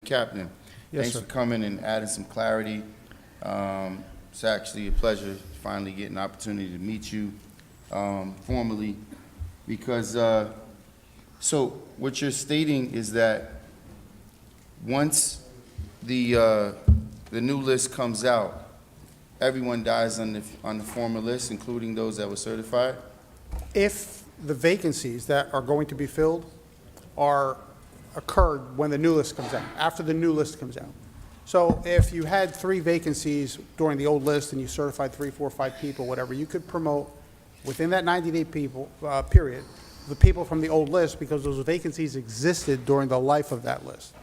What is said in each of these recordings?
Captain, Yes, thanks sir. for coming and adding some clarity. It's actually a pleasure to finally get an opportunity to meet you formally because, so what you're stating is that once the new list comes out, everyone dies on the former list, including those that were certified? If the vacancies that are going to be filled are occurred when the new list comes out, after the new list comes out. So if you had 3 vacancies during the old list and you certified 3, 4, 5 people, whatever, you could promote within that 90-day period, the people from the old list because those vacancies existed during the life of that list.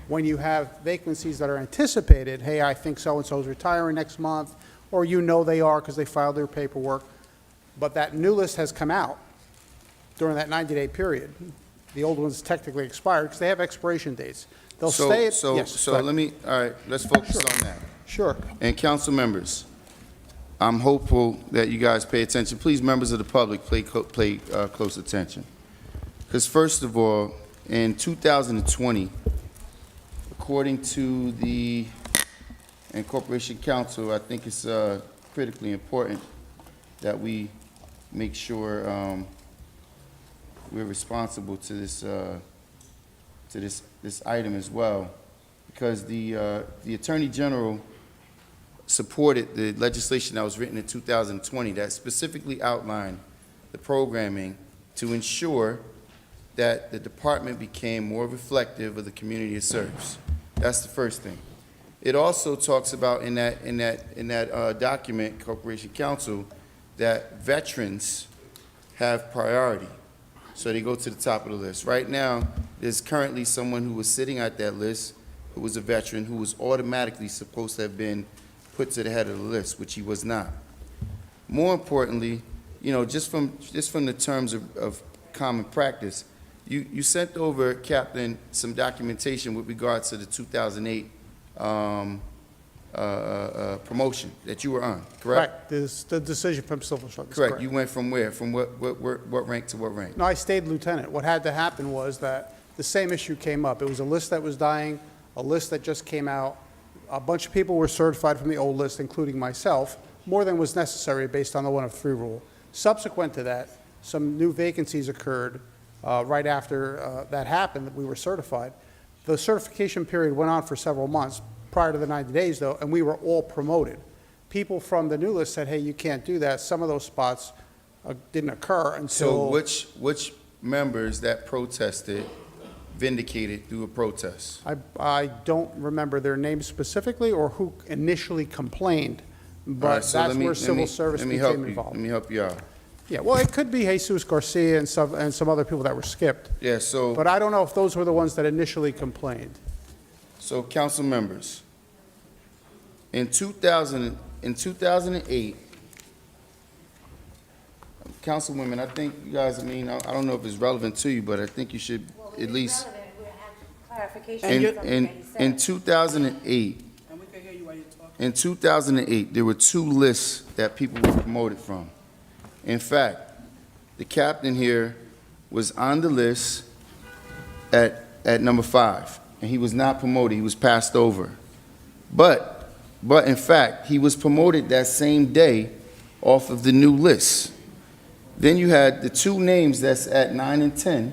When you have vacancies that are anticipated, hey, I think so-and-so is retiring next month, or you know they are because they filed their paperwork, but that new list has come out during that 90-day period. The old ones technically expired because they have expiration dates. They'll stay at, yes, So go ahead. let me, all right, let's focus on that. Sure. And council members, I'm hopeful that you guys pay attention. Please, members of the public, pay close attention. Because first of all, in 2020, according to the Corporation Council, I think it's critically important that we make sure we're responsible to this item as well, because the Attorney General supported the legislation that was written in 2020 that specifically outlined the programming to ensure that the department became more reflective of the community it serves. That's the first thing. It also talks about in that document, Corporation Council, that veterans have priority. So they go to the top of the list. Right now, there's currently someone who was sitting at that list who was a veteran who was automatically supposed to have been put to the head of the list, which he was not. More importantly, you know, just from the terms of common practice, you sent over, Captain, some documentation with regards to the 2008 promotion that you were on, correct? Right, this, the decision from civil service. Correct. You went from where? From what rank to what rank? No, I stayed lieutenant. What had to happen was that the same issue came up. It was a list that was dying, a list that just came out. A bunch of people were certified from the old list, including myself, more than was necessary based on the 1 of 3 rule. Subsequent to that, some new vacancies occurred right after that happened, that we were certified. The certification period went on for several months prior to the 90 days, though, and we were all promoted. People from the new list said, hey, you can't do that. Some of those spots didn't occur until... So which members that protested vindicated through a protest? I don't remember their names specifically or who initially complained, but All right, so that's where civil service became involved. Let me help you out. Yeah, well, it could be Jesus Garcia and some other people that were skipped, Yeah, so, but I don't know if those were the ones that initially complained. so council members, in 2008, councilwomen, I think you guys, I mean, I don't know if it's relevant to you, but I think you should at least, in 2008, in 2008, there were 2 lists that people were promoted from. In fact, the captain here was on the list at number 5, and he was not promoted, he was passed over. But in fact, he was promoted that same day off of the new list. Then you had the 2 names that's at 9 and 10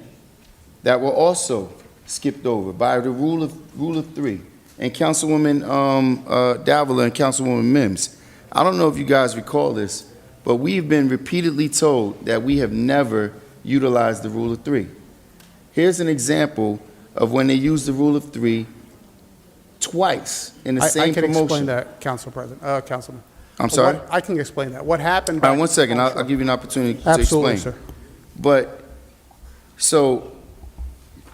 that were also skipped over by the rule of 3. And Councilwoman Davila and Councilwoman Mims, I don't know if you guys recall this, but we've been repeatedly told that we have never utilized the rule of 3. Here's an example of when they used the rule of 3 twice in the same promotion. I can explain that, Councilman. I'm sorry? I can explain that. What happened... All right, 1 second. I'll give you an opportunity to explain. Absolutely, sir. But, so,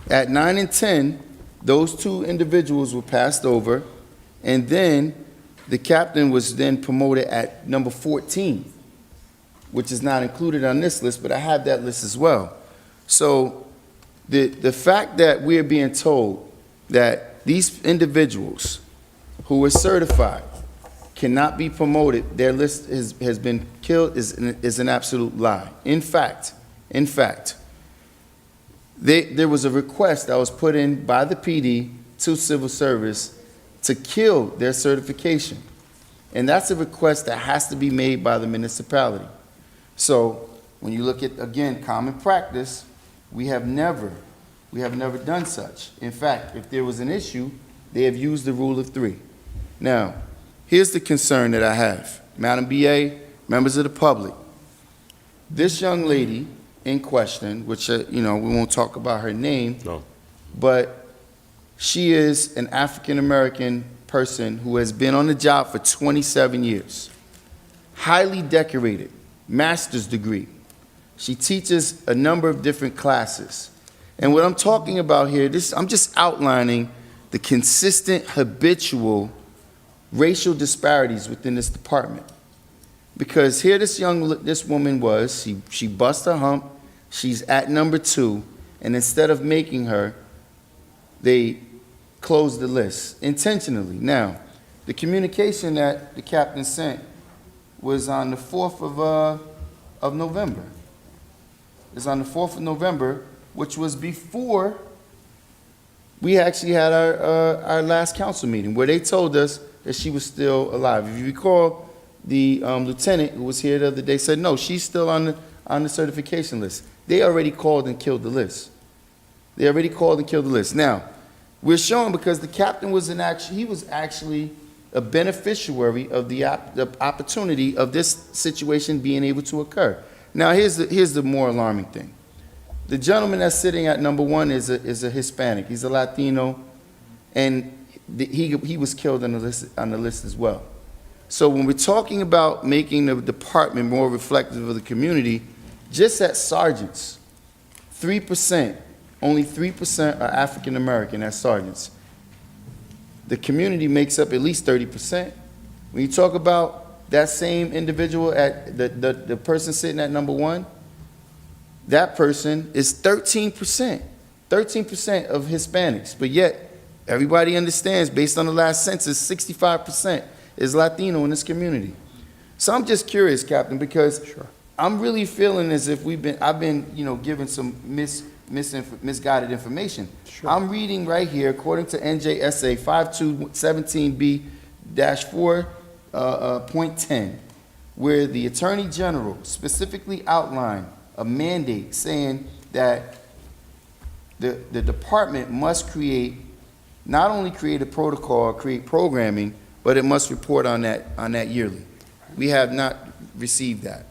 at 9 and 10, those 2 individuals were passed over, and then the captain was then promoted at number 14, which is not included on this list, but I have that list as well. So, the fact that we're being told that these individuals who were certified cannot be promoted, their list has been killed, is an absolute lie. In fact, there was a request that was put in by the PD to civil service to kill their certification. And that's a request that has to be made by the municipality. So when you look at, again, common practice, we have never done such. In fact, if there was an issue, they have used the rule of three. Now, here's the concern that I have. Madam BA, members of the public, this young lady in question, which, we won't talk about her name, No. but she is an African-American person who has been on the job for 27 years, highly decorated, master's degree. She teaches a number of different classes. And what I'm talking about here, I'm just outlining the consistent, habitual racial disparities within this department. Because here this woman was, she bust her hump, she's at number 2, and instead of making her, they closed the list intentionally. Now, the communication that the captain sent was on the 4th of November. It's on the 4th of November, which was before we actually had our last council meeting, where they told us that she was still alive. If you recall, the lieutenant who was here the other day said, no, she's still on the certification list. They already called and killed the list. They already called and killed the list. Now, we're showing because the captain was actually a beneficiary of the opportunity of this situation being able to occur. Now, here's the more alarming thing. The gentleman that's sitting at number 1 is a Hispanic. He's a Latino, and he was killed on the list as well. So when we're talking about making the department more reflective of the community, just at sergeants, 3%, only 3% are African American as sergeants. The community makes up at least 30%. When you talk about that same individual at the person sitting at number 1, that person is 13%. 13% of Hispanics, but yet everybody understands, based on the last census, 65% is Latino in this community. So I'm just curious, Captain, because I'm really feeling as if I've been given some misguided information. Sure. I'm reading right here, according to NJSA 5217B-4.10, where the Attorney General specifically outlined a mandate saying that the department must not only create a protocol, create programming, but it must report on that yearly. We have not received that.